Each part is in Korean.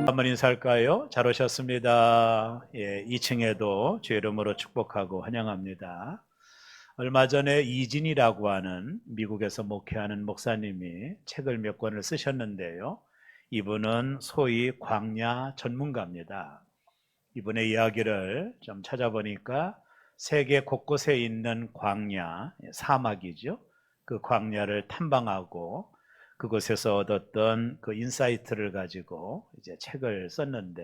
한번 인사할까요? 잘 오셨습니다. 2층에도 주의 이름으로 축복하고 환영합니다. 얼마 전에 이진이라고 하는 미국에서 목회하는 목사님이 책을 몇 권을 쓰셨는데요. 이분은 소위 광야 전문가입니다. 이분의 이야기를 좀 찾아보니까 세계 곳곳에 있는 광야, 사막이죠. 그 광야를 탐방하고 그곳에서 얻었던 그 인사이트를 가지고 이제 책을 썼는데,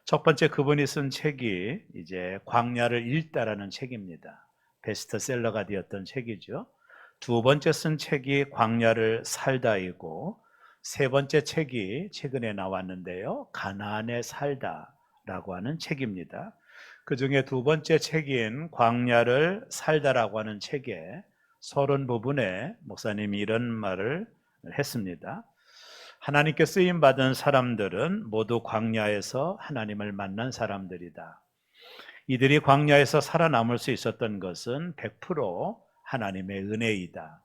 첫 번째 그분이 쓴 책이 이제 광야를 읽다라는 책입니다. 베스트셀러가 되었던 책이죠. 두 번째 쓴 책이 광야를 살다이고, 세 번째 책이 최근에 나왔는데요. 가나안에 살다라고 하는 책입니다. 그 중에 두 번째 책인 광야를 살다라고 하는 책에 서론 부분에 목사님이 이런 말을 했습니다. 하나님께 쓰임받은 사람들은 모두 광야에서 하나님을 만난 사람들이다. 이들이 광야에서 살아남을 수 있었던 것은 100% 하나님의 은혜이다.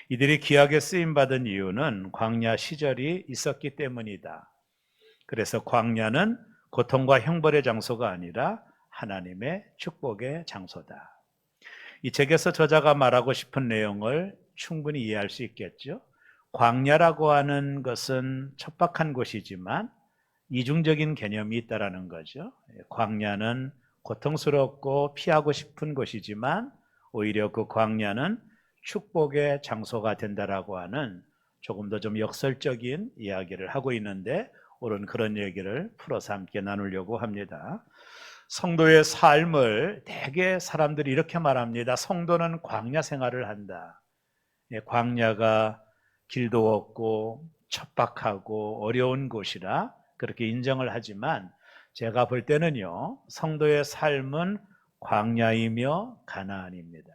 이들이 귀하게 쓰임받은 이유는 광야 시절이 있었기 때문이다. 그래서 광야는 고통과 형벌의 장소가 아니라 하나님의 축복의 장소다. 이 책에서 저자가 말하고 싶은 내용을 충분히 이해할 수 있겠죠. 광야라고 하는 것은 척박한 곳이지만 이중적인 개념이 있다라는 거죠. 광야는 고통스럽고 피하고 싶은 곳이지만 오히려 그 광야는 축복의 장소가 된다라고 하는 조금 더 좀 역설적인 이야기를 하고 있는데, 오늘 그런 얘기를 풀어서 함께 나누려고 합니다. 성도의 삶을 대개 사람들이 이렇게 말합니다. 성도는 광야 생활을 한다. 광야가 길도 없고 척박하고 어려운 곳이라 그렇게 인정을 하지만, 제가 볼 때는요, 성도의 삶은 광야이며 가나안입니다.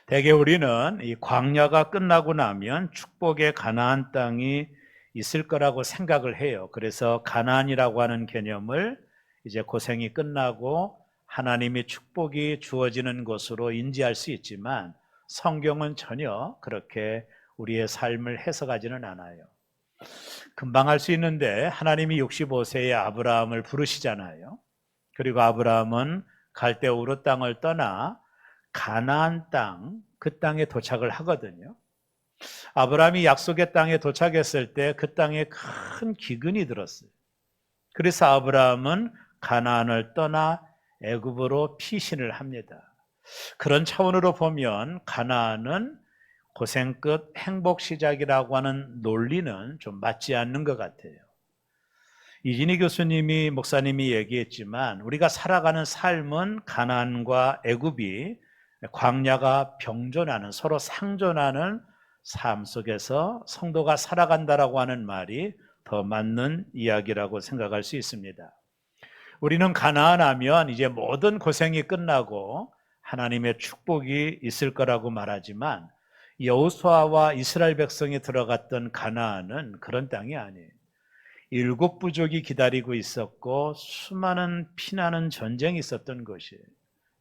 대개 우리는 이 광야가 끝나고 나면 축복의 가나안 땅이 있을 거라고 생각을 해요. 그래서 가나안이라고 하는 개념을 이제 고생이 끝나고 하나님의 축복이 주어지는 곳으로 인지할 수 있지만, 성경은 전혀 그렇게 우리의 삶을 해석하지는 않아요. 금방 할 수 있는데, 하나님이 65세에 아브라함을 부르시잖아요. 그리고 아브라함은 갈대아 우르 땅을 떠나 가나안 땅, 그 땅에 도착을 하거든요. 아브라함이 약속의 땅에 도착했을 때 그 땅에 큰 기근이 들었어요. 그래서 아브라함은 가나안을 떠나 애굽으로 피신을 합니다. 그런 차원으로 보면 가나안은 고생 끝 행복 시작이라고 하는 논리는 좀 맞지 않는 것 같아요. 이진희 교수님이, 목사님이 얘기했지만, 우리가 살아가는 삶은 가나안과 애굽이 광야가 병존하는, 서로 상존하는 삶 속에서 성도가 살아간다라고 하는 말이 더 맞는 이야기라고 생각할 수 있습니다. 우리는 가나안하면 이제 모든 고생이 끝나고 하나님의 축복이 있을 거라고 말하지만, 여호수아와 이스라엘 백성이 들어갔던 가나안은 그런 땅이 아니에요. 7부족이 기다리고 있었고 수많은 피나는 전쟁이 있었던 것이에요.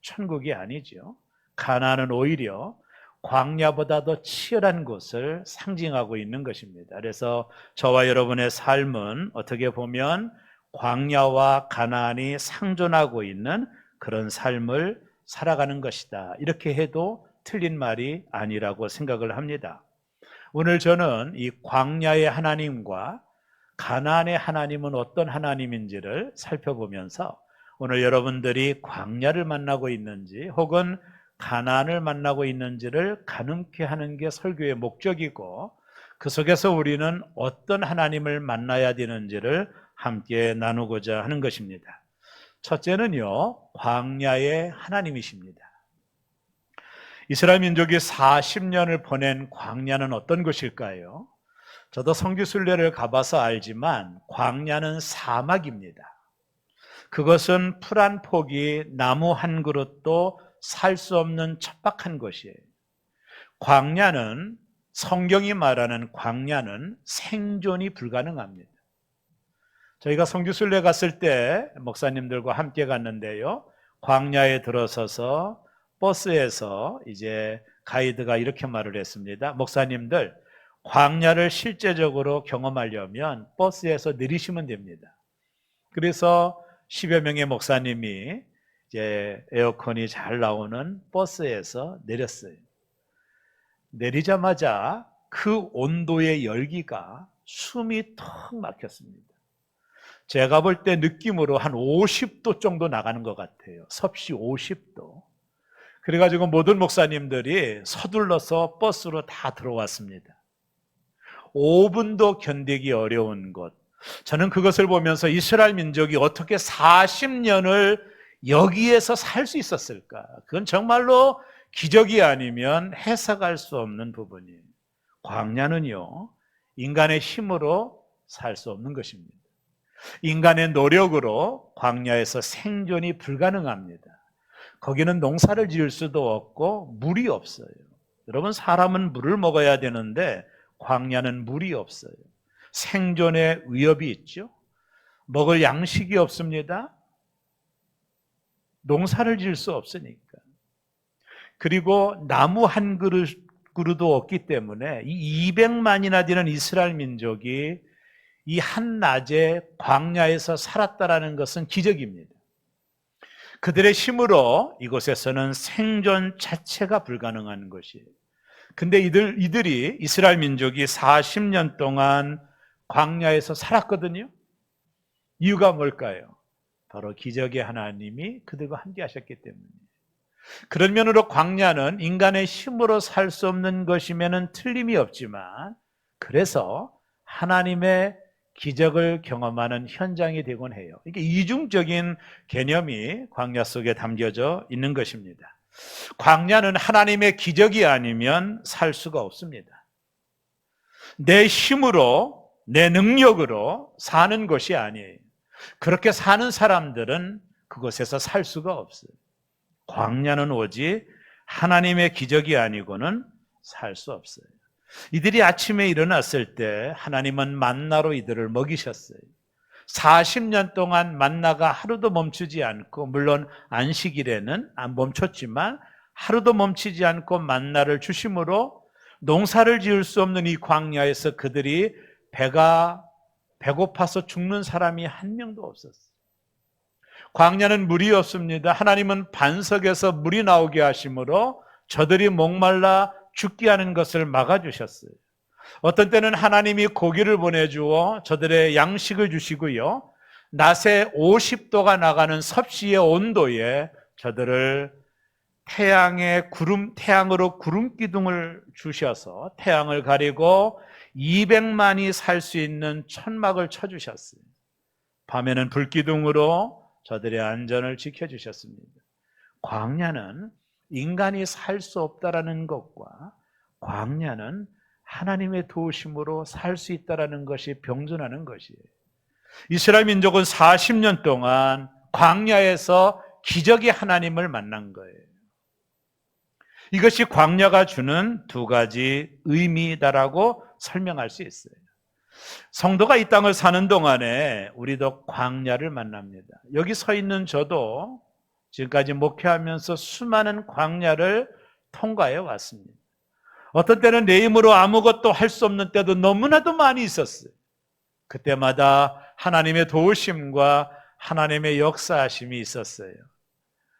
천국이 아니죠. 가나안은 오히려 광야보다 더 치열한 곳을 상징하고 있는 것입니다. 그래서 저와 여러분의 삶은 어떻게 보면 광야와 가나안이 상존하고 있는 그런 삶을 살아가는 것이다. 이렇게 해도 틀린 말이 아니라고 생각을 합니다. 오늘 저는 이 광야의 하나님과 가나안의 하나님은 어떤 하나님인지를 살펴보면서, 오늘 여러분들이 광야를 만나고 있는지 혹은 가나안을 만나고 있는지를 가늠케 하는 게 설교의 목적이고, 그 속에서 우리는 어떤 하나님을 만나야 되는지를 함께 나누고자 하는 것입니다. 첫째는요, 광야의 하나님이십니다. 이스라엘 민족이 40년을 보낸 광야는 어떤 곳일까요? 저도 성지순례를 가봐서 알지만 광야는 사막입니다. 그것은 풀 한 포기, 나무 한 그릇도 살 수 없는 척박한 곳이에요. 광야는, 성경이 말하는 광야는 생존이 불가능합니다. 저희가 성지순례 갔을 때 목사님들과 함께 갔는데요, 광야에 들어서서 버스에서 이제 가이드가 이렇게 말을 했습니다. 목사님들, 광야를 실제적으로 경험하려면 버스에서 내리시면 됩니다. 그래서 10여 명의 목사님이 이제 에어컨이 잘 나오는 버스에서 내렸어요. 내리자마자 그 온도의 열기가 숨이 턱 막혔습니다. 제가 볼 때 느낌으로 한 50도 정도 나가는 것 같아요. 섭씨 50도. 그래가지고 모든 목사님들이 서둘러서 버스로 다 들어왔습니다. 5분도 견디기 어려운 것. 저는 그것을 보면서 이스라엘 민족이 어떻게 40년을 여기에서 살 수 있었을까? 그건 정말로 기적이 아니면 해석할 수 없는 부분이에요. 광야는요, 인간의 힘으로 살 수 없는 것입니다. 인간의 노력으로 광야에서 생존이 불가능합니다. 거기는 농사를 지을 수도 없고 물이 없어요. 여러분, 사람은 물을 먹어야 되는데 광야는 물이 없어요. 생존의 위협이 있죠. 먹을 양식이 없습니다. 농사를 지을 수 없으니까. 그리고 나무 한 그루도 없기 때문에 이 200만이나 되는 이스라엘 민족이 이 한낮에 광야에서 살았다라는 것은 기적입니다. 그들의 힘으로 이곳에서는 생존 자체가 불가능한 것이에요. 근데 이들이 이스라엘 민족이 40년 동안 광야에서 살았거든요. 이유가 뭘까요? 바로 기적의 하나님이 그들과 함께 하셨기 때문이에요. 그런 면으로 광야는 인간의 힘으로 살 수 없는 것이면은 틀림이 없지만, 그래서 하나님의 기적을 경험하는 현장이 되곤 해요. 이게 이중적인 개념이 광야 속에 담겨져 있는 것입니다. 광야는 하나님의 기적이 아니면 살 수가 없습니다. 내 힘으로, 내 능력으로 사는 것이 아니에요. 그렇게 사는 사람들은 그곳에서 살 수가 없어요. 광야는 오직 하나님의 기적이 아니고는 살 수 없어요. 이들이 아침에 일어났을 때 하나님은 만나로 이들을 먹이셨어요. 40년 동안 만나가 하루도 멈추지 않고, 물론 안식일에는 안 멈췄지만 하루도 멈추지 않고 만나를 주심으로 농사를 지을 수 없는 이 광야에서 그들이 배가 배고파서 죽는 사람이 한 명도 없었어요. 광야는 물이 없습니다. 하나님은 반석에서 물이 나오게 하심으로 저들이 목말라 죽게 하는 것을 막아주셨어요. 어떤 때는 하나님이 고기를 보내주어 저들의 양식을 주시고요, 낮에 50도가 나가는 섭씨의 온도에 저들을 태양으로 구름 기둥을 주셔서 태양을 가리고 200만이 살 수 있는 천막을 쳐주셨어요. 밤에는 불기둥으로 저들의 안전을 지켜주셨습니다. 광야는 인간이 살 수 없다라는 것과 광야는 하나님의 도우심으로 살 수 있다라는 것이 병존하는 것이에요. 이스라엘 민족은 40년 동안 광야에서 기적의 하나님을 만난 거예요. 이것이 광야가 주는 두 가지 의미다라고 설명할 수 있어요. 성도가 이 땅을 사는 동안에 우리도 광야를 만납니다. 여기 서 있는 저도 지금까지 목회하면서 수많은 광야를 통과해 왔습니다. 어떤 때는 내 힘으로 아무것도 할 수 없는 때도 너무나도 많이 있었어요. 그때마다 하나님의 도우심과 하나님의 역사하심이 있었어요.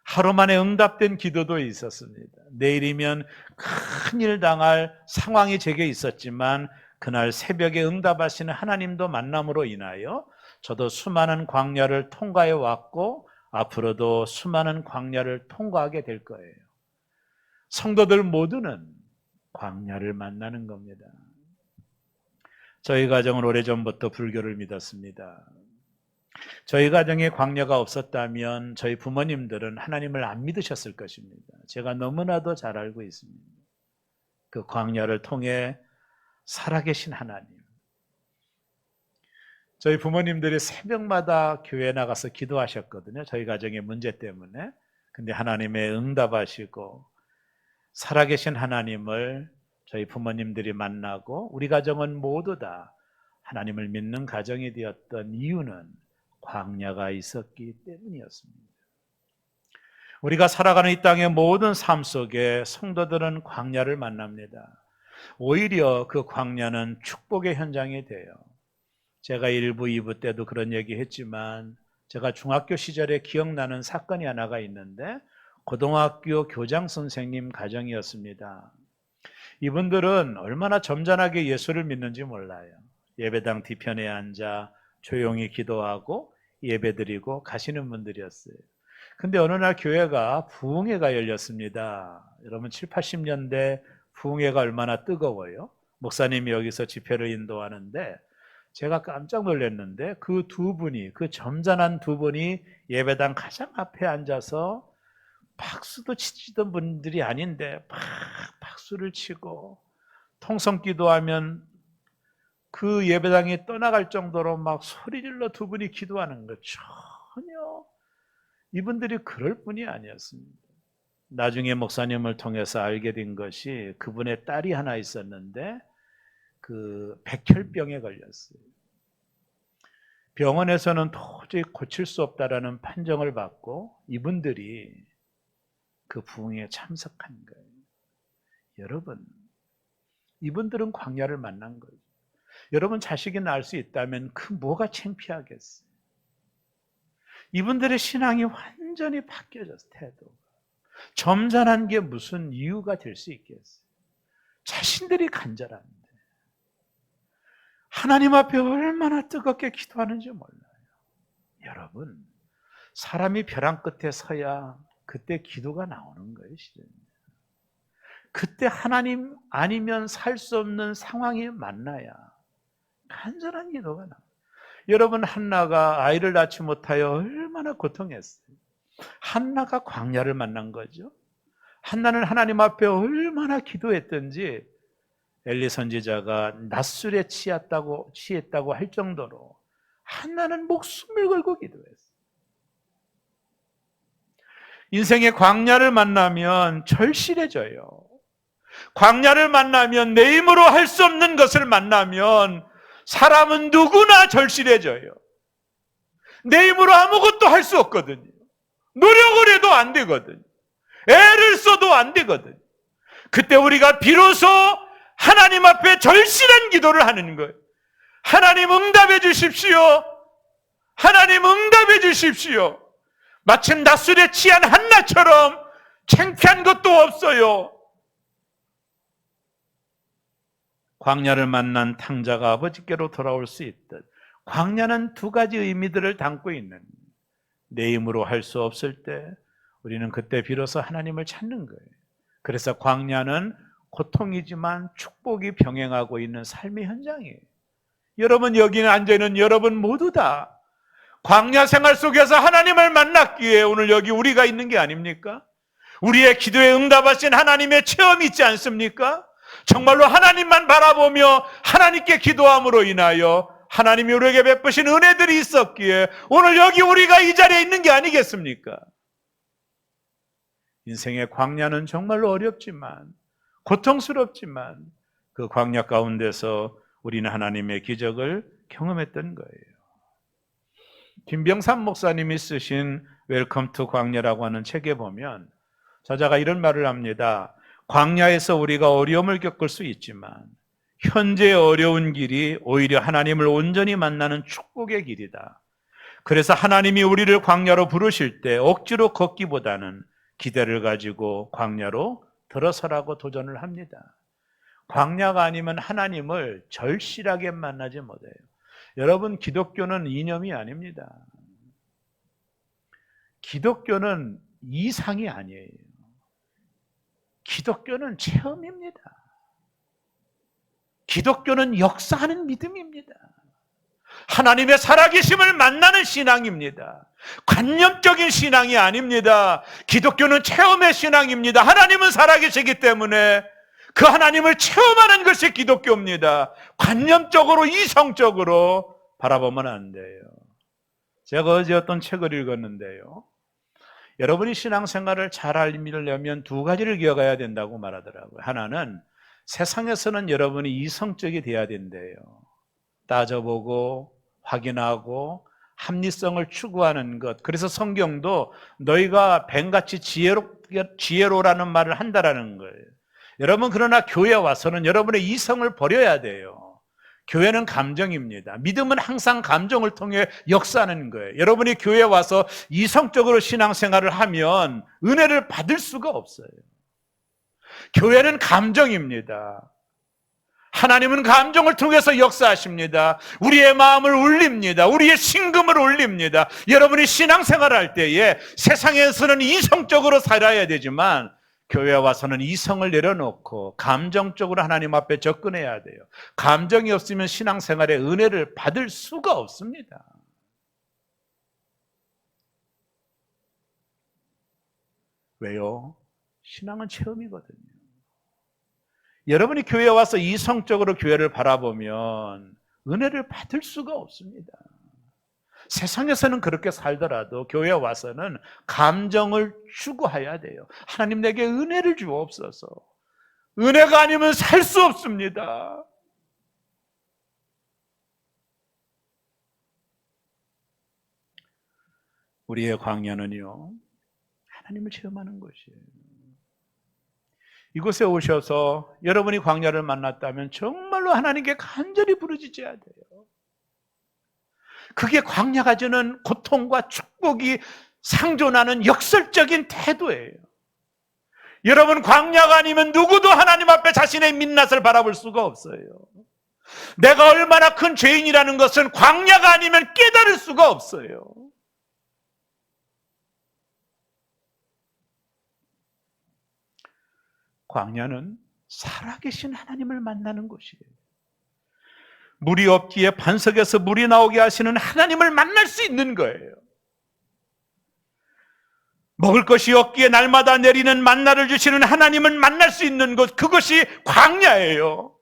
하루 만에 응답된 기도도 있었습니다. 내일이면 큰일 당할 상황이 제게 있었지만 그날 새벽에 응답하시는 하나님도 만남으로 인하여 저도 수많은 광야를 통과해 왔고 앞으로도 수많은 광야를 통과하게 될 거예요. 성도들 모두는 광야를 만나는 겁니다. 저희 가정은 오래전부터 불교를 믿었습니다. 저희 가정에 광야가 없었다면 저희 부모님들은 하나님을 안 믿으셨을 것입니다. 제가 너무나도 잘 알고 있습니다. 그 광야를 통해 살아계신 하나님. 저희 부모님들이 새벽마다 교회에 나가서 기도하셨거든요. 저희 가정의 문제 때문에. 근데 하나님의 응답하시고 살아계신 하나님을 저희 부모님들이 만나고 우리 가정은 모두 다 하나님을 믿는 가정이 되었던 이유는 광야가 있었기 때문이었습니다. 우리가 살아가는 이 땅의 모든 삶 속에 성도들은 광야를 만납니다. 오히려 그 광야는 축복의 현장이 돼요. 제가 1부, 2부 때도 그런 얘기 했지만 제가 중학교 시절에 기억나는 사건이 하나가 있는데 고등학교 교장 선생님 가정이었습니다. 이분들은 얼마나 점잖하게 예수를 믿는지 몰라요. 예배당 뒤편에 앉아 조용히 기도하고 예배드리고 가시는 분들이었어요. 근데 어느 날 교회가 부흥회가 열렸습니다. 여러분 7, 80년대 부흥회가 얼마나 뜨거워요. 목사님이 여기서 집회를 인도하는데 제가 깜짝 놀랐는데 그 두 분이, 그 점잖은 두 분이 예배당 가장 앞에 앉아서 박수도 치시던 분들이 아닌데 막 박수를 치고 통성기도하면 그 예배당이 떠나갈 정도로 막 소리질러 두 분이 기도하는 거 전혀 이분들이 그럴 뿐이 아니었습니다. 나중에 목사님을 통해서 알게 된 것이 그분의 딸이 하나 있었는데 그 백혈병에 걸렸어요. 병원에서는 도저히 고칠 수 없다라는 판정을 받고 이분들이 그 부흥에 참석한 거예요. 여러분, 이분들은 광야를 만난 거예요. 여러분 자식이 낳을 수 있다면 그 뭐가 창피하겠어요? 이분들의 신앙이 완전히 바뀌어졌어요. 태도가. 점잖은 게 무슨 이유가 될 수 있겠어요? 자신들이 간절한데 하나님 앞에 얼마나 뜨겁게 기도하는지 몰라요. 여러분, 사람이 벼랑 끝에 서야 그때 기도가 나오는 거예요. 실은. 그때 하나님 아니면 살 수 없는 상황이 만나야 간절한 기도가 나와요. 여러분, 한나가 아이를 낳지 못하여 얼마나 고통했어요. 한나가 광야를 만난 거죠. 한나는 하나님 앞에 얼마나 기도했던지 엘리 선지자가 낮술에 취했다고 할 정도로 한나는 목숨을 걸고 기도했어요. 인생의 광야를 만나면 절실해져요. 광야를 만나면 내 힘으로 할 수 없는 것을 만나면 사람은 누구나 절실해져요. 내 힘으로 아무것도 할 수 없거든요. 노력을 해도 안 되거든요. 애를 써도 안 되거든요. 그때 우리가 비로소 하나님 앞에 절실한 기도를 하는 거예요. 하나님 응답해 주십시오. 하나님 응답해 주십시오. 마치 낮술에 취한 한나처럼 창피한 것도 없어요. 광야를 만난 탕자가 아버지께로 돌아올 수 있듯 광야는 두 가지 의미들을 담고 있는, 내 힘으로 할 수 없을 때 우리는 그때 비로소 하나님을 찾는 거예요. 그래서 광야는 고통이지만 축복이 병행하고 있는 삶의 현장이에요. 여러분, 여기는 앉아있는 여러분 모두 다 광야 생활 속에서 하나님을 만났기에 오늘 여기 우리가 있는 게 아닙니까? 우리의 기도에 응답하신 하나님의 체험이 있지 않습니까? 정말로 하나님만 바라보며 하나님께 기도함으로 인하여 하나님이 우리에게 베푸신 은혜들이 있었기에 오늘 여기 우리가 이 자리에 있는 게 아니겠습니까? 인생의 광야는 정말로 어렵지만 고통스럽지만 그 광야 가운데서 우리는 하나님의 기적을 경험했던 거예요. 김병삼 목사님이 쓰신 웰컴 투 광야라고 하는 책에 보면 저자가 이런 말을 합니다. 광야에서 우리가 어려움을 겪을 수 있지만 현재 어려운 길이 오히려 하나님을 온전히 만나는 축복의 길이다. 그래서 하나님이 우리를 광야로 부르실 때 억지로 걷기보다는 기대를 가지고 광야로 들어서라고 도전을 합니다. 광야가 아니면 하나님을 절실하게 만나지 못해요. 여러분, 기독교는 이념이 아닙니다. 기독교는 이상이 아니에요. 기독교는 체험입니다. 기독교는 역사하는 믿음입니다. 하나님의 살아계심을 만나는 신앙입니다. 관념적인 신앙이 아닙니다. 기독교는 체험의 신앙입니다. 하나님은 살아계시기 때문에 그 하나님을 체험하는 것이 기독교입니다. 관념적으로 이성적으로 바라보면 안 돼요. 제가 어제 어떤 책을 읽었는데요, 여러분이 신앙생활을 잘 알려면 두 가지를 기억해야 된다고 말하더라고요. 하나는 세상에서는 여러분이 이성적이 돼야 된대요. 따져보고 확인하고 합리성을 추구하는 것. 그래서 성경도 너희가 뱀같이 지혜로라는 말을 한다라는 거예요. 여러분, 그러나 교회에 와서는 여러분의 이성을 버려야 돼요. 교회는 감정입니다. 믿음은 항상 감정을 통해 역사하는 거예요. 여러분이 교회에 와서 이성적으로 신앙생활을 하면 은혜를 받을 수가 없어요. 교회는 감정입니다. 하나님은 감정을 통해서 역사하십니다. 우리의 마음을 울립니다. 우리의 심금을 울립니다. 여러분이 신앙생활을 할 때에 세상에서는 이성적으로 살아야 되지만 교회에 와서는 이성을 내려놓고 감정적으로 하나님 앞에 접근해야 돼요. 감정이 없으면 신앙생활에 은혜를 받을 수가 없습니다. 왜요? 신앙은 체험이거든요. 여러분이 교회에 와서 이성적으로 교회를 바라보면 은혜를 받을 수가 없습니다. 세상에서는 그렇게 살더라도 교회에 와서는 감정을 추구해야 돼요. 하나님, 내게 은혜를 주옵소서. 은혜가 아니면 살 수 없습니다. 우리의 광야는요, 하나님을 체험하는 것이에요. 이곳에 오셔서 여러분이 광야를 만났다면 정말로 하나님께 간절히 부르짖어야 돼요. 그게 광야가 주는 고통과 축복이 상존하는 역설적인 태도예요. 여러분, 광야가 아니면 누구도 하나님 앞에 자신의 민낯을 바라볼 수가 없어요. 내가 얼마나 큰 죄인이라는 것은 광야가 아니면 깨달을 수가 없어요. 광야는 살아계신 하나님을 만나는 곳이에요. 물이 없기에 반석에서 물이 나오게 하시는 하나님을 만날 수 있는 거예요. 먹을 것이 없기에 날마다 내리는 만나를 주시는 하나님을 만날 수 있는 곳, 그것이 광야예요.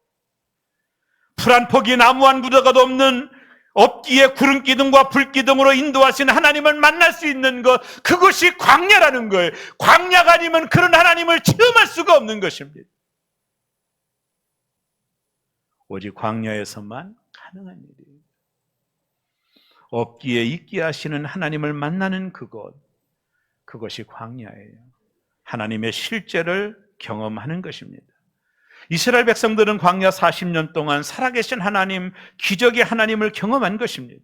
풀 한 폭이 나무 한 구더가도 없는, 없기에 구름 기둥과 불 기둥으로 인도하시는 하나님을 만날 수 있는 것, 그것이 광야라는 거예요. 광야가 아니면 그런 하나님을 체험할 수가 없는 것입니다. 오직 광야에서만 가능한 일이에요. 없기에 있게 하시는 하나님을 만나는 그곳, 그것이 광야예요. 하나님의 실제를 경험하는 것입니다. 이스라엘 백성들은 광야 40년 동안 살아계신 하나님, 기적의 하나님을 경험한 것입니다.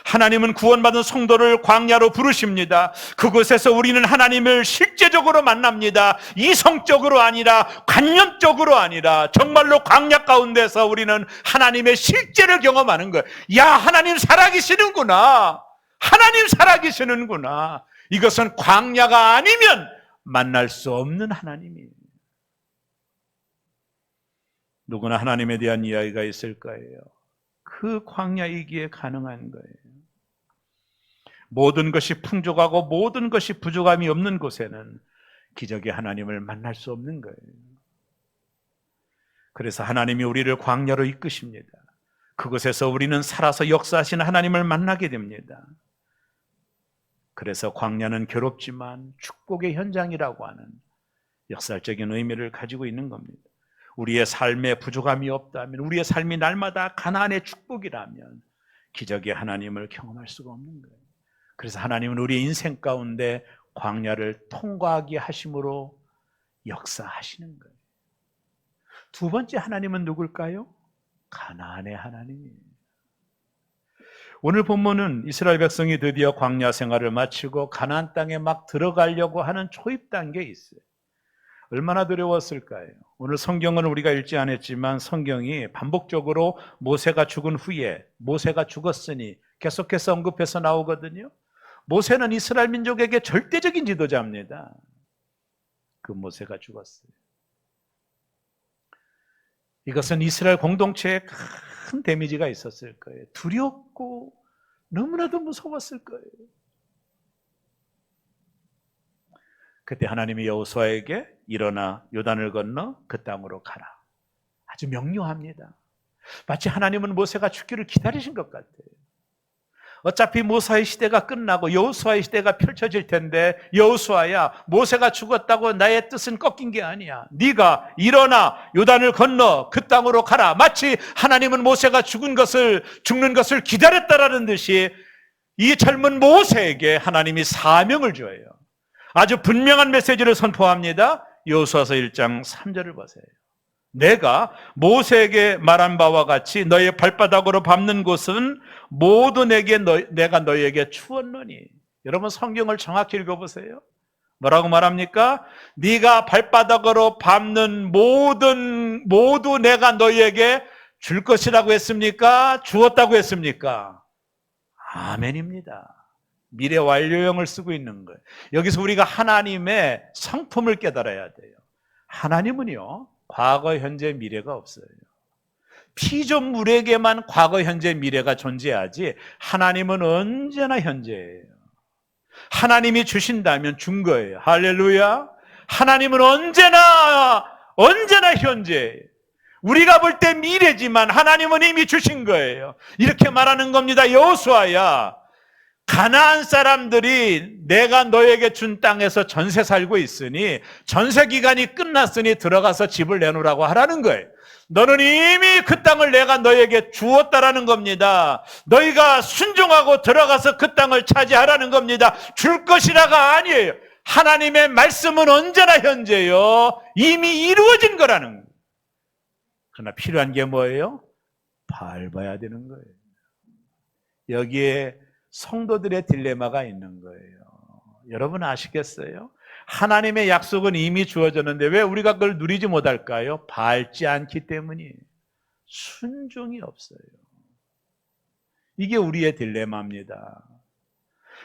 하나님은 구원받은 성도를 광야로 부르십니다. 그곳에서 우리는 하나님을 실제적으로 만납니다. 이성적으로 아니라, 관념적으로 아니라, 정말로 광야 가운데서 우리는 하나님의 실제를 경험하는 거예요. 야, 하나님 살아계시는구나. 하나님 살아계시는구나. 이것은 광야가 아니면 만날 수 없는 하나님이에요. 누구나 하나님에 대한 이야기가 있을 거예요. 그 광야이기에 가능한 거예요. 모든 것이 풍족하고 모든 것이 부족함이 없는 곳에는 기적의 하나님을 만날 수 없는 거예요. 그래서 하나님이 우리를 광야로 이끄십니다. 그곳에서 우리는 살아서 역사하시는 하나님을 만나게 됩니다. 그래서 광야는 괴롭지만 축복의 현장이라고 하는 역사적인 의미를 가지고 있는 겁니다. 우리의 삶에 부족함이 없다면, 우리의 삶이 날마다 가나안의 축복이라면 기적의 하나님을 경험할 수가 없는 거예요. 그래서 하나님은 우리의 인생 가운데 광야를 통과하게 하심으로 역사하시는 거예요. 두 번째 하나님은 누굴까요? 가나안의 하나님이에요. 오늘 본문은 이스라엘 백성이 드디어 광야 생활을 마치고 가나안 땅에 막 들어가려고 하는 초입 단계에 있어요. 얼마나 두려웠을까요? 오늘 성경은 우리가 읽지 않았지만 성경이 반복적으로 모세가 죽은 후에, 모세가 죽었으니 계속해서 언급해서 나오거든요. 모세는 이스라엘 민족에게 절대적인 지도자입니다. 그 모세가 죽었어요. 이것은 이스라엘 공동체에 큰 데미지가 있었을 거예요. 두렵고 너무나도 무서웠을 거예요. 그때 하나님이 여호수아에게 일어나 요단을 건너 그 땅으로 가라. 아주 명료합니다. 마치 하나님은 모세가 죽기를 기다리신 것 같아요. 어차피 모세의 시대가 끝나고 여호수아의 시대가 펼쳐질 텐데, 여호수아야, 모세가 죽었다고 나의 뜻은 꺾인 게 아니야. 네가 일어나 요단을 건너 그 땅으로 가라. 마치 하나님은 모세가 죽는 것을 기다렸다라는 듯이 이 젊은 모세에게 하나님이 사명을 줘요. 아주 분명한 메시지를 선포합니다. 여호수아서 1장 3절을 보세요. 내가 모세에게 말한 바와 같이 너의 발바닥으로 밟는 곳은 모두 내가 너희에게 주었노니. 여러분 성경을 정확히 읽어보세요. 뭐라고 말합니까? 네가 발바닥으로 밟는 모두 내가 너희에게 줄 것이라고 했습니까? 주었다고 했습니까? 아멘입니다. 미래 완료형을 쓰고 있는 거예요. 여기서 우리가 하나님의 성품을 깨달아야 돼요. 하나님은요, 과거, 현재, 미래가 없어요. 피조물에게만 과거, 현재, 미래가 존재하지 하나님은 언제나 현재예요. 하나님이 주신다면 준 거예요. 할렐루야. 하나님은 언제나 현재예요. 우리가 볼 때 미래지만 하나님은 이미 주신 거예요. 이렇게 말하는 겁니다. 여호수아야, 가나안 사람들이 내가 너에게 준 땅에서 전세 살고 있으니 전세 기간이 끝났으니 들어가서 집을 내놓으라고 하라는 거예요. 너는 이미 그 땅을 내가 너에게 주었다라는 겁니다. 너희가 순종하고 들어가서 그 땅을 차지하라는 겁니다. 줄 것이라가 아니에요. 하나님의 말씀은 언제나 현재요. 이미 이루어진 거라는 거예요. 그러나 필요한 게 뭐예요? 밟아야 되는 거예요. 여기에 성도들의 딜레마가 있는 거예요. 여러분 아시겠어요? 하나님의 약속은 이미 주어졌는데 왜 우리가 그걸 누리지 못할까요? 밟지 않기 때문이에요. 순종이 없어요. 이게 우리의 딜레마입니다.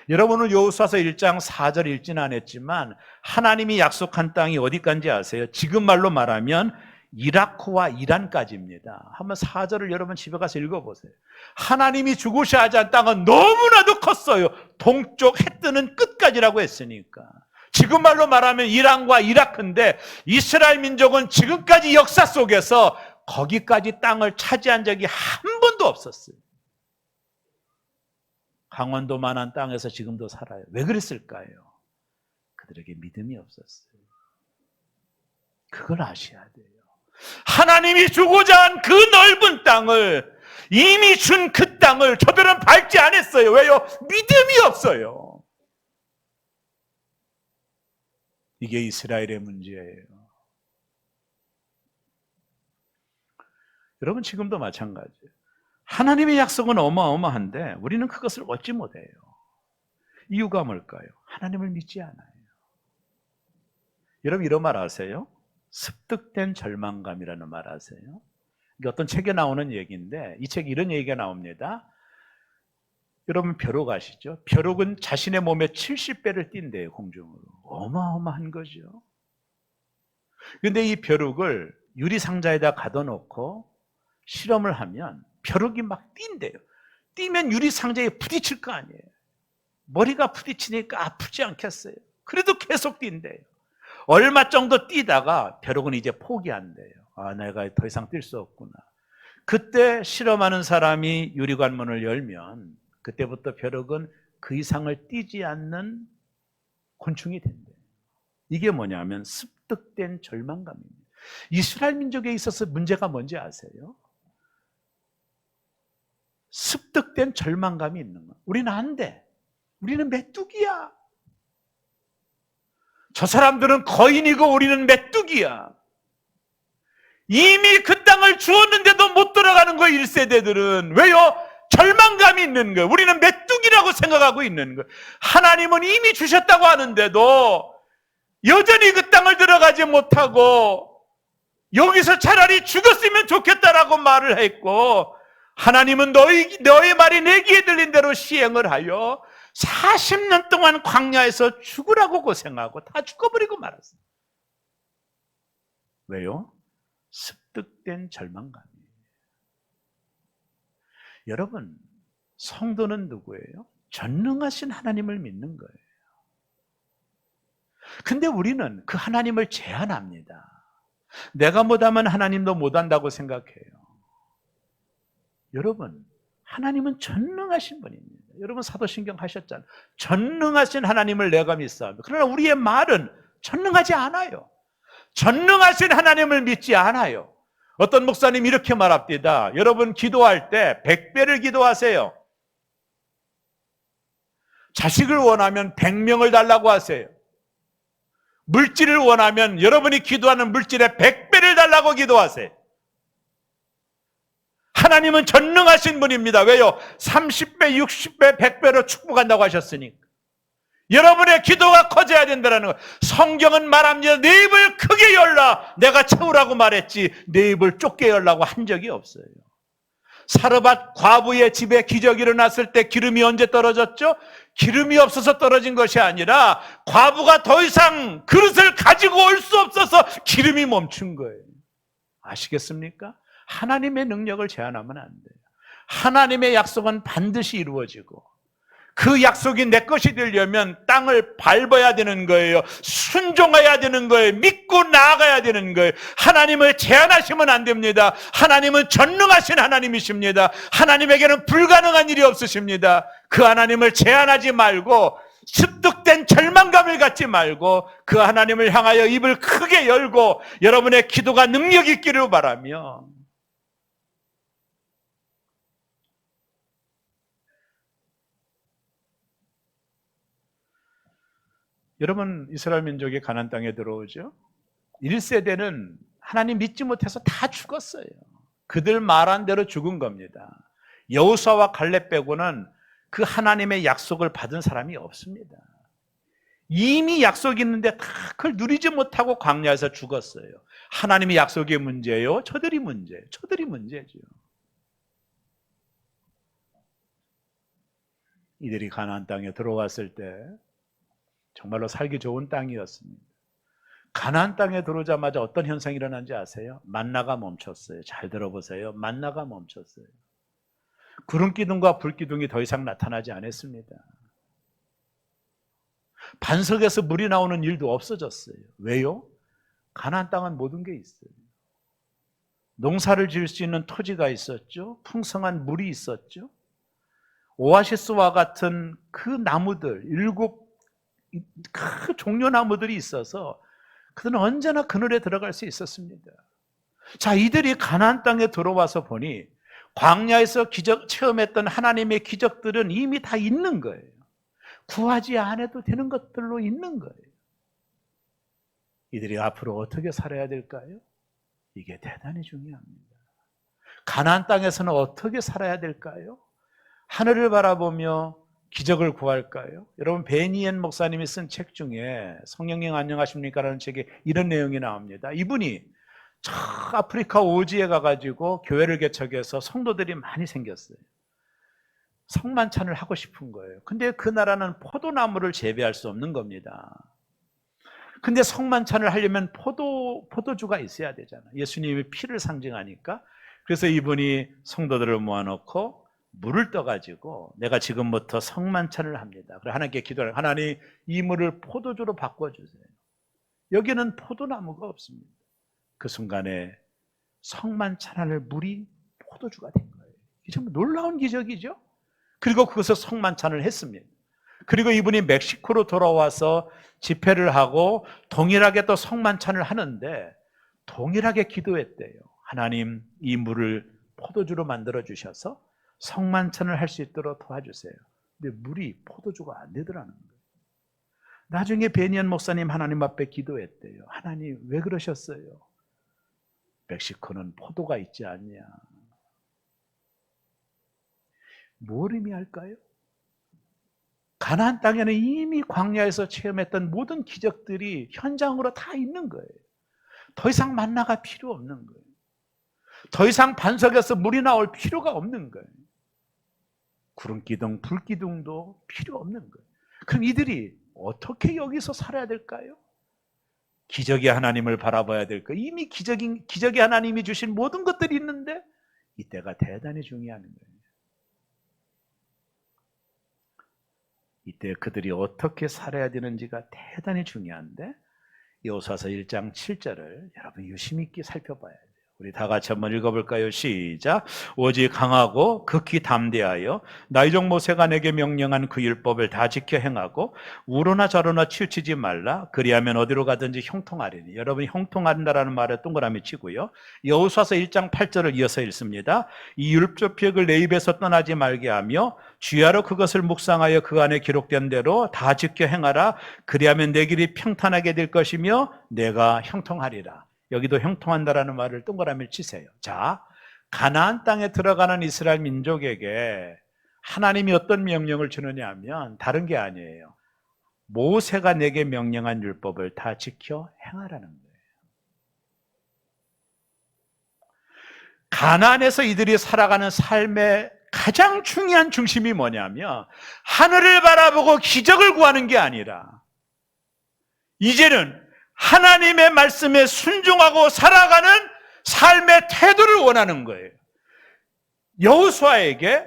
여러분은 여호수아서 1장 4절 읽지는 않았지만 하나님이 약속한 땅이 어디까지 아세요? 지금 말로 말하면 이라크와 이란까지입니다. 한번 4절을 여러분 집에 가서 읽어보세요. 하나님이 주고자 하자 땅은 너무나도 컸어요. 동쪽 해 뜨는 끝까지라고 했으니까. 지금 말로 말하면 이란과 이라크인데 이스라엘 민족은 지금까지 역사 속에서 거기까지 땅을 차지한 적이 한 번도 없었어요. 강원도만한 땅에서 지금도 살아요. 왜 그랬을까요? 그들에게 믿음이 없었어요. 그걸 아셔야 돼요. 하나님이 주고자 한 그 넓은 땅을, 이미 준 그 땅을 저들은 밟지 않았어요. 왜요? 믿음이 없어요. 이게 이스라엘의 문제예요. 여러분 지금도 마찬가지예요. 하나님의 약속은 어마어마한데 우리는 그것을 얻지 못해요. 이유가 뭘까요? 하나님을 믿지 않아요. 여러분 이런 말 아세요? 습득된 절망감이라는 말 아세요? 이게 어떤 책에 나오는 얘기인데 이 책에 이런 얘기가 나옵니다. 여러분 벼룩 아시죠? 벼룩은 자신의 몸에 70배를 띈대요. 공중으로. 어마어마한 거죠. 그런데 이 벼룩을 유리상자에다 가둬놓고 실험을 하면 벼룩이 막 뛴대요. 뛰면 유리상자에 부딪힐 거 아니에요. 머리가 부딪히니까 아프지 않겠어요? 그래도 계속 뛴대요. 얼마 정도 뛰다가 벼룩은 이제 포기한대요. 아, 내가 더 이상 뛸 수 없구나. 그때 실험하는 사람이 유리관문을 열면 그때부터 벼룩은 그 이상을 뛰지 않는 곤충이 된대요. 이게 뭐냐면 습득된 절망감입니다. 이스라엘 민족에 있어서 문제가 뭔지 아세요? 습득된 절망감이 있는 거예요. 우리는 안 돼. 우리는 메뚜기야. 저 사람들은 거인이고 우리는 메뚜기야. 이미 그 땅을 주었는데도 못 들어가는 거예요. 1세대들은. 왜요? 절망감이 있는 거예요. 우리는 메뚜기라고 생각하고 있는 거예요. 하나님은 이미 주셨다고 하는데도 여전히 그 땅을 들어가지 못하고 여기서 차라리 죽었으면 좋겠다라고 말을 했고, 하나님은 너의 말이 내 귀에 들린 대로 시행을 하여 40년 동안 광야에서 죽으라고 고생하고 다 죽어버리고 말았어요. 왜요? 습득된 절망감이에요. 여러분, 성도는 누구예요? 전능하신 하나님을 믿는 거예요. 근데 우리는 그 하나님을 제한합니다. 내가 못하면 하나님도 못한다고 생각해요. 여러분, 하나님은 전능하신 분입니다. 여러분 사도신경 하셨잖아요. 전능하신 하나님을 내가 믿사오며. 그러나 우리의 말은 전능하지 않아요. 전능하신 하나님을 믿지 않아요. 어떤 목사님이 이렇게 말합니다. 여러분 기도할 때 100배를 기도하세요. 자식을 원하면 100명을 달라고 하세요. 물질을 원하면 여러분이 기도하는 물질의 100배를 달라고 기도하세요. 하나님은 전능하신 분입니다. 왜요? 30배, 60배, 100배로 축복한다고 하셨으니까. 여러분의 기도가 커져야 된다는 거. 성경은 말합니다. 내 입을 크게 열라. 내가 채우라고 말했지 내 입을 좁게 열라고 한 적이 없어요. 사르밧 과부의 집에 기적이 일어났을 때 기름이 언제 떨어졌죠? 기름이 없어서 떨어진 것이 아니라 과부가 더 이상 그릇을 가지고 올 수 없어서 기름이 멈춘 거예요. 아시겠습니까? 하나님의 능력을 제한하면 안 돼요. 하나님의 약속은 반드시 이루어지고 그 약속이 내 것이 되려면 땅을 밟아야 되는 거예요. 순종해야 되는 거예요. 믿고 나아가야 되는 거예요. 하나님을 제한하시면 안 됩니다. 하나님은 전능하신 하나님이십니다. 하나님에게는 불가능한 일이 없으십니다. 그 하나님을 제한하지 말고 습득된 절망감을 갖지 말고 그 하나님을 향하여 입을 크게 열고 여러분의 기도가 능력 있기를 바라며 여러분 이스라엘 민족이 가나안 땅에 들어오죠. 1세대는 하나님 믿지 못해서 다 죽었어요. 그들 말한 대로 죽은 겁니다. 여호수아와 갈렙 빼고는 그 하나님의 약속을 받은 사람이 없습니다. 이미 약속이 있는데 다 그걸 누리지 못하고 광야에서 죽었어요. 하나님의 약속의 문제예요? 저들이 문제예요? 저들이 문제죠. 이들이 가나안 땅에 들어왔을 때 정말로 살기 좋은 땅이었습니다. 가나안 땅에 들어오자마자 어떤 현상이 일어난지 아세요? 만나가 멈췄어요. 잘 들어보세요. 만나가 멈췄어요. 구름기둥과 불기둥이 더 이상 나타나지 않았습니다. 반석에서 물이 나오는 일도 없어졌어요. 왜요? 가나안 땅은 모든 게 있어요. 농사를 지을 수 있는 토지가 있었죠. 풍성한 물이 있었죠. 오아시스와 같은 그 나무들, 7 그 종려나무들이 있어서 그들은 언제나 그늘에 들어갈 수 있었습니다. 자, 이들이 가나안 땅에 들어와서 보니 광야에서 체험했던 하나님의 기적들은 이미 다 있는 거예요. 구하지 않아도 되는 것들로 있는 거예요. 이들이 앞으로 어떻게 살아야 될까요? 이게 대단히 중요합니다. 가나안 땅에서는 어떻게 살아야 될까요? 하늘을 바라보며 기적을 구할까요? 여러분 베니엔 목사님이 쓴 책 중에 성령님 안녕하십니까? 라는 책에 이런 내용이 나옵니다. 이분이 저 아프리카 오지에 가가지고 교회를 개척해서 성도들이 많이 생겼어요. 성만찬을 하고 싶은 거예요. 근데 그 나라는 포도나무를 재배할 수 없는 겁니다. 근데 성만찬을 하려면 포도주가 있어야 되잖아요. 예수님의 피를 상징하니까. 그래서 이분이 성도들을 모아놓고 물을 떠가지고 내가 지금부터 성만찬을 합니다. 그래 하나님께 기도를 하나님 이 물을 포도주로 바꿔주세요. 여기는 포도나무가 없습니다. 그 순간에 성만찬을 물이 포도주가 된 거예요. 이게 정말 놀라운 기적이죠. 그리고 그것을 성만찬을 했습니다. 그리고 이분이 멕시코로 돌아와서 집회를 하고 동일하게 또 성만찬을 하는데 동일하게 기도했대요. 하나님 이 물을 포도주로 만들어 주셔서 성만찬을 할 수 있도록 도와주세요. 근데 물이 포도주가 안 되더라는 거예요. 나중에 베니언 목사님 하나님 앞에 기도했대요. 하나님 왜 그러셨어요? 멕시코는 포도가 있지 않냐. 뭘 의미할까요? 가나안 땅에는 이미 광야에서 체험했던 모든 기적들이 현장으로 다 있는 거예요. 더 이상 만나가 필요 없는 거예요. 더 이상 반석에서 물이 나올 필요가 없는 거예요. 구름기둥, 불기둥도 필요 없는 거예요. 그럼 이들이 어떻게 여기서 살아야 될까요? 기적의 하나님을 바라봐야 될까요? 이미 기적의 하나님이 주신 모든 것들이 있는데 이때가 대단히 중요한 거예요. 이때 그들이 어떻게 살아야 되는지가 대단히 중요한데 여호수아서 1장 7절을 여러분 유심히 있게 살펴봐야 돼요. 우리 다 같이 한번 읽어볼까요? 시작. 오직 강하고 극히 담대하여 나의 종 모세가 내게 명령한 그 율법을 다 지켜 행하고 우로나 저로나 치우치지 말라. 그리하면 어디로 가든지 형통하리니. 여러분이 형통한다라는 말에 동그라미 치고요. 여호수아서 1장 8절을 이어서 읽습니다. 이 율법책을 내 입에서 떠나지 말게 하며 주야로 그것을 묵상하여 그 안에 기록된 대로 다 지켜 행하라. 그리하면 내 길이 평탄하게 될 것이며 내가 형통하리라. 여기도 형통한다라는 말을 동그라미를 치세요. 자, 가나안 땅에 들어가는 이스라엘 민족에게 하나님이 어떤 명령을 주느냐 하면 다른 게 아니에요. 모세가 내게 명령한 율법을 다 지켜 행하라는 거예요. 가나안에서 이들이 살아가는 삶의 가장 중요한 중심이 뭐냐면 하늘을 바라보고 기적을 구하는 게 아니라 이제는 하나님의 말씀에 순종하고 살아가는 삶의 태도를 원하는 거예요. 여호수아에게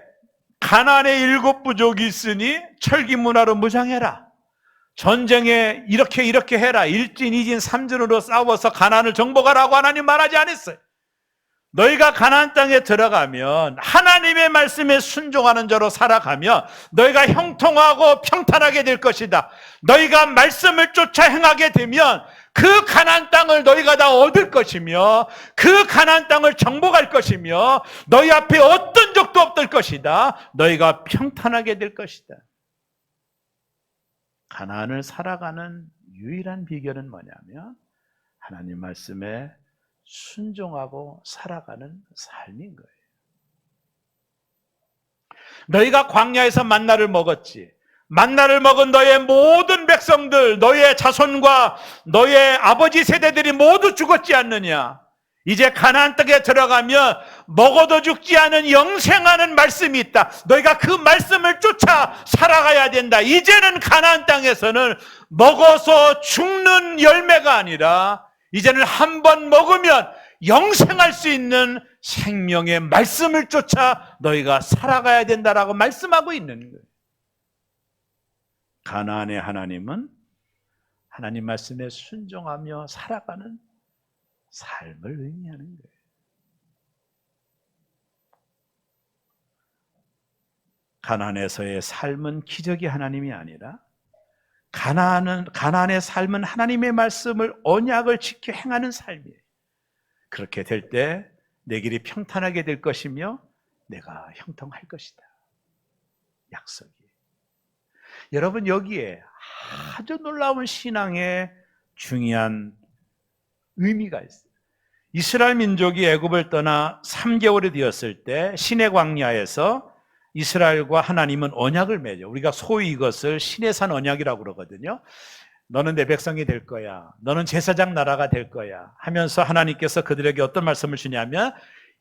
가나안에 7 부족이 있으니 철기 문화로 무장해라. 전쟁에 이렇게 해라. 1진, 2진, 3진으로 싸워서 가나안을 정복하라고 하나님 말하지 않았어요. 너희가 가나안 땅에 들어가면 하나님의 말씀에 순종하는 자로 살아가면 너희가 형통하고 평탄하게 될 것이다. 너희가 말씀을 쫓아 행하게 되면 그 가나안 땅을 너희가 다 얻을 것이며 그 가나안 땅을 정복할 것이며 너희 앞에 어떤 적도 없을 것이다. 너희가 평탄하게 될 것이다. 가나안을 살아가는 유일한 비결은 뭐냐면 하나님 말씀에 순종하고 살아가는 삶인 거예요. 너희가 광야에서 만나를 먹었지. 만나를 먹은 너의 모든 백성들, 너의 자손과 너의 아버지 세대들이 모두 죽었지 않느냐. 이제 가나안 땅에 들어가면 먹어도 죽지 않은 영생하는 말씀이 있다. 너희가 그 말씀을 쫓아 살아가야 된다. 이제는 가나안 땅에서는 먹어서 죽는 열매가 아니라 이제는 한 번 먹으면 영생할 수 있는 생명의 말씀을 쫓아 너희가 살아가야 된다라고 말씀하고 있는 거예요. 가나안의 하나님은 하나님 말씀에 순종하며 살아가는 삶을 의미하는 거예요. 가나안에서의 삶은 기적이 하나님이 아니라 가나안의 삶은 하나님의 말씀을 언약을 지켜 행하는 삶이에요. 그렇게 될 때 내 길이 평탄하게 될 것이며 내가 형통할 것이다. 약속이. 여러분 여기에 아주 놀라운 신앙의 중요한 의미가 있어요. 이스라엘 민족이 애굽을 떠나 3개월이 되었을 때 시내 광야에서 이스라엘과 하나님은 언약을 맺어. 우리가 소위 이것을 시내산 언약이라고 그러거든요. 너는 내 백성이 될 거야. 너는 제사장 나라가 될 거야. 하면서 하나님께서 그들에게 어떤 말씀을 주냐면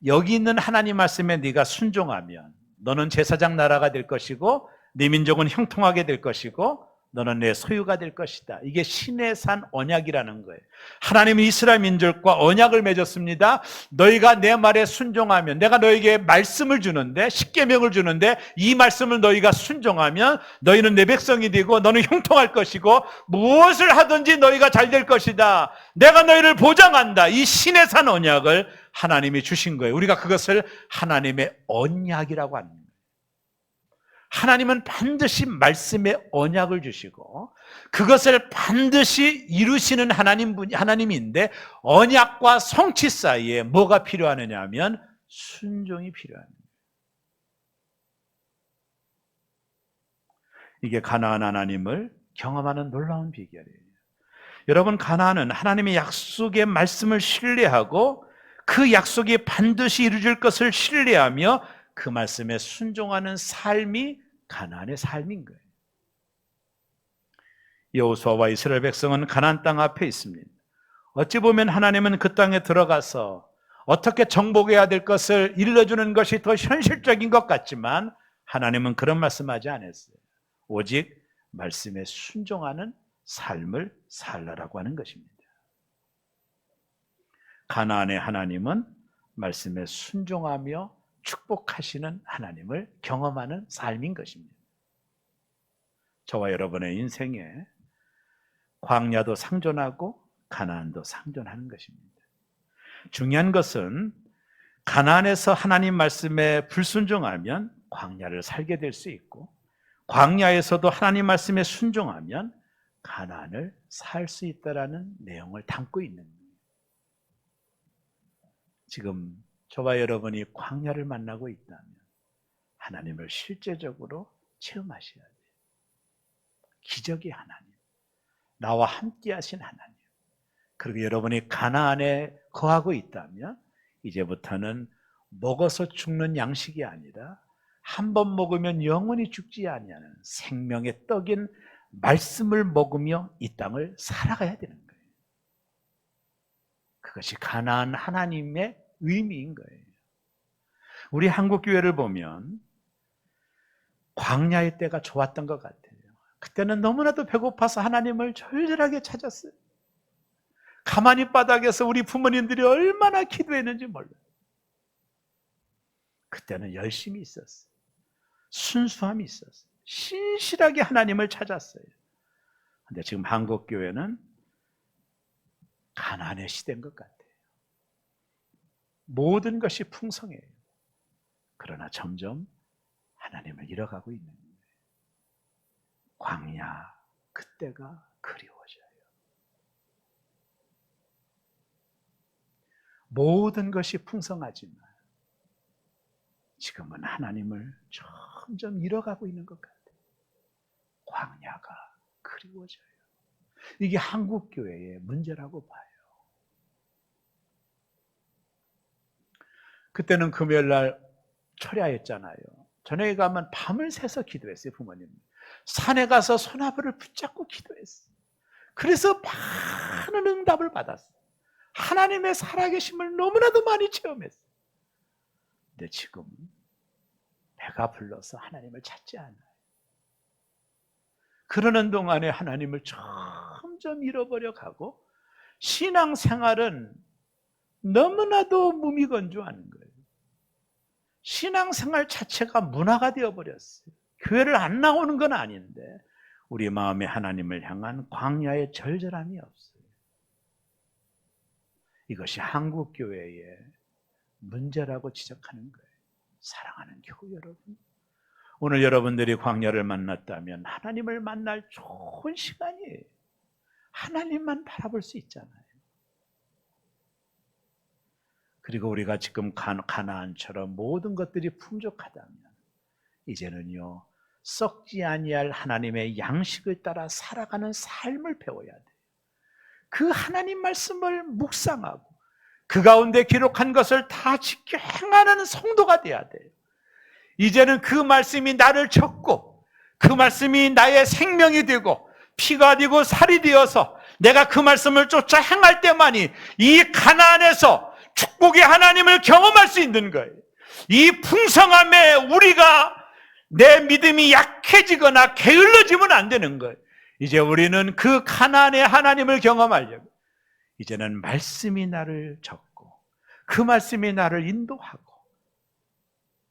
여기 있는 하나님 말씀에 네가 순종하면 너는 제사장 나라가 될 것이고 네 민족은 형통하게 될 것이고 너는 내 소유가 될 것이다. 이게 시내산 언약이라는 거예요. 하나님은 이스라엘 민족과 언약을 맺었습니다. 너희가 내 말에 순종하면 내가 너에게 말씀을 주는데 십계명을 주는데 이 말씀을 너희가 순종하면 너희는 내 백성이 되고 너는 형통할 것이고 무엇을 하든지 너희가 잘 될 것이다. 내가 너희를 보장한다. 이 시내산 언약을 하나님이 주신 거예요. 우리가 그것을 하나님의 언약이라고 합니다. 하나님은 반드시 말씀의 언약을 주시고 그것을 반드시 이루시는 하나님인데 언약과 성취 사이에 뭐가 필요하느냐 하면 순종이 필요합니다. 이게 가나안 하나님을 경험하는 놀라운 비결이에요. 여러분 가나안은 하나님의 약속의 말씀을 신뢰하고 그 약속이 반드시 이루어질 것을 신뢰하며 그 말씀에 순종하는 삶이 가나안의 삶인 거예요. 여호수아와 이스라엘 백성은 가나안 땅 앞에 있습니다. 어찌 보면 하나님은 그 땅에 들어가서 어떻게 정복해야 될 것을 일러주는 것이 더 현실적인 것 같지만 하나님은 그런 말씀하지 않았어요. 오직 말씀에 순종하는 삶을 살라라고 하는 것입니다. 가나안의 하나님은 말씀에 순종하며 축복하시는 하나님을 경험하는 삶인 것입니다. 저와 여러분의 인생에 광야도 상존하고 가나안도 상존하는 것입니다. 중요한 것은 가나안에서 하나님 말씀에 불순종하면 광야를 살게 될 수 있고, 광야에서도 하나님 말씀에 순종하면 가나안을 살 수 있다라는 내용을 담고 있는 거예요. 지금 저와 여러분이 광야를 만나고 있다면 하나님을 실제적으로 체험하셔야 돼요. 기적의 하나님, 나와 함께 하신 하나님. 그리고 여러분이 가나안에 거하고 있다면 이제부터는 먹어서 죽는 양식이 아니라 한 번 먹으면 영원히 죽지 아니하는 생명의 떡인 말씀을 먹으며 이 땅을 살아가야 되는 거예요. 그것이 가나안 하나님의 의미인 거예요. 우리 한국 교회를 보면 광야의 때가 좋았던 것 같아요. 그때는 너무나도 배고파서 하나님을 절절하게 찾았어요. 가만히 바닥에서 우리 부모님들이 얼마나 기도했는지 몰라요. 그때는 열심히 있었어요. 순수함이 있었어요. 신실하게 하나님을 찾았어요. 그런데 지금 한국 교회는 가난의 시대인 것 같아요. 모든 것이 풍성해요. 그러나 점점 하나님을 잃어가고 있는 거예요. 광야, 그때가 그리워져요. 모든 것이 풍성하지만 지금은 하나님을 점점 잃어가고 있는 것 같아요. 광야가 그리워져요. 이게 한국 교회의 문제라고 봐요. 그때는 금요일 날 철야했잖아요. 저녁에 가면 밤을 새서 기도했어요, 부모님. 산에 가서 소나무를 붙잡고 기도했어요. 그래서 많은 응답을 받았어요. 하나님의 살아계심을 너무나도 많이 체험했어요. 근데 지금 배가 불러서 하나님을 찾지 않아요. 그러는 동안에 하나님을 점점 잃어버려 가고 신앙생활은 너무나도 무미건조한 거예요. 신앙생활 자체가 문화가 되어버렸어요. 교회를 안 나오는 건 아닌데 우리 마음에 하나님을 향한 광야의 절절함이 없어요. 이것이 한국교회의 문제라고 지적하는 거예요. 사랑하는 교우 여러분, 오늘 여러분들이 광야를 만났다면 하나님을 만날 좋은 시간이에요. 하나님만 바라볼 수 있잖아요. 그리고 우리가 지금 가나안처럼 모든 것들이 풍족하다면 이제는요, 썩지 아니할 하나님의 양식을 따라 살아가는 삶을 배워야 돼요. 그 하나님 말씀을 묵상하고 그 가운데 기록한 것을 다 지켜 행하는 성도가 돼야 돼요. 이제는 그 말씀이 나를 쳤고 그 말씀이 나의 생명이 되고 피가 되고 살이 되어서 내가 그 말씀을 쫓아 행할 때만이 이 가나안에서 축복의 하나님을 경험할 수 있는 거예요. 이 풍성함에 우리가 내 믿음이 약해지거나 게을러지면 안 되는 거예요. 이제 우리는 그 가나안의 하나님을 경험하려고 이제는 말씀이 나를 적고 그 말씀이 나를 인도하고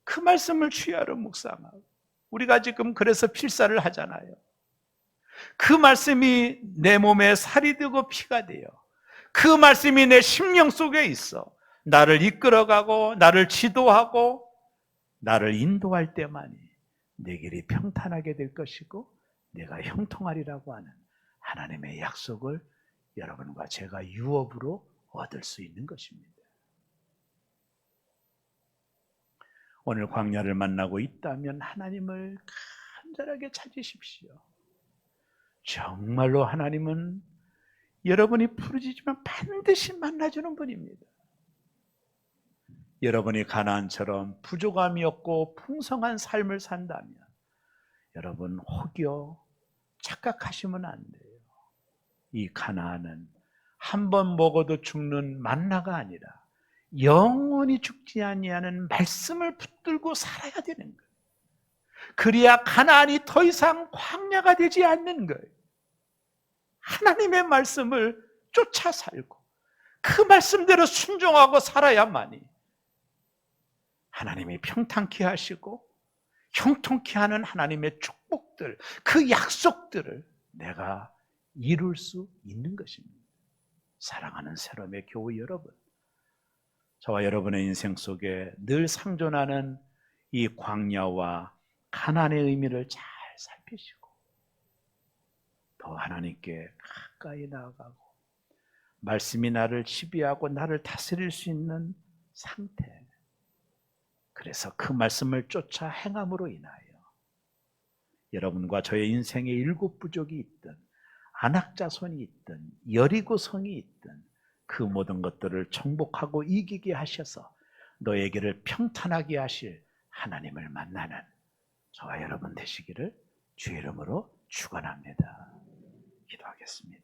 그 말씀을 주야로 묵상하고 우리가 지금 그래서 필사를 하잖아요. 그 말씀이 내 몸에 살이 되고 피가 돼요. 그 말씀이 내 심령 속에 있어 나를 이끌어가고 나를 지도하고 나를 인도할 때만이 내 길이 평탄하게 될 것이고 내가 형통하리라고 하는 하나님의 약속을 여러분과 제가 유업으로 얻을 수 있는 것입니다. 오늘 광야를 만나고 있다면 하나님을 간절하게 찾으십시오. 정말로 하나님은 여러분이 부르짖으면 반드시 만나주는 분입니다. 여러분이 가나안처럼 부족함이 없고 풍성한 삶을 산다면 여러분 혹여 착각하시면 안 돼요. 이 가나안은 한 번 먹어도 죽는 만나가 아니라 영원히 죽지 아니하는 말씀을 붙들고 살아야 되는 거예요. 그래야 가나안이 더 이상 광야가 되지 않는 거예요. 하나님의 말씀을 쫓아 살고 그 말씀대로 순종하고 살아야만이 하나님이 평탄케 하시고 형통케 하는 하나님의 축복들, 그 약속들을 내가 이룰 수 있는 것입니다. 사랑하는 새롬의 교우 여러분, 저와 여러분의 인생 속에 늘 상존하는 이 광야와 가난의 의미를 잘 살피시고 더 하나님께 가까이 나아가고 말씀이 나를 지배하고 나를 다스릴 수 있는 상태. 그래서 그 말씀을 쫓아 행함으로 인하여 여러분과 저의 인생에 일곱 부족이 있든 안악자손이 있든 여리고성이 있든 그 모든 것들을 정복하고 이기게 하셔서 너에게를 평탄하게 하실 하나님을 만나는 저와 여러분 되시기를 주의 이름으로 축원합니다. 기도하겠습니다.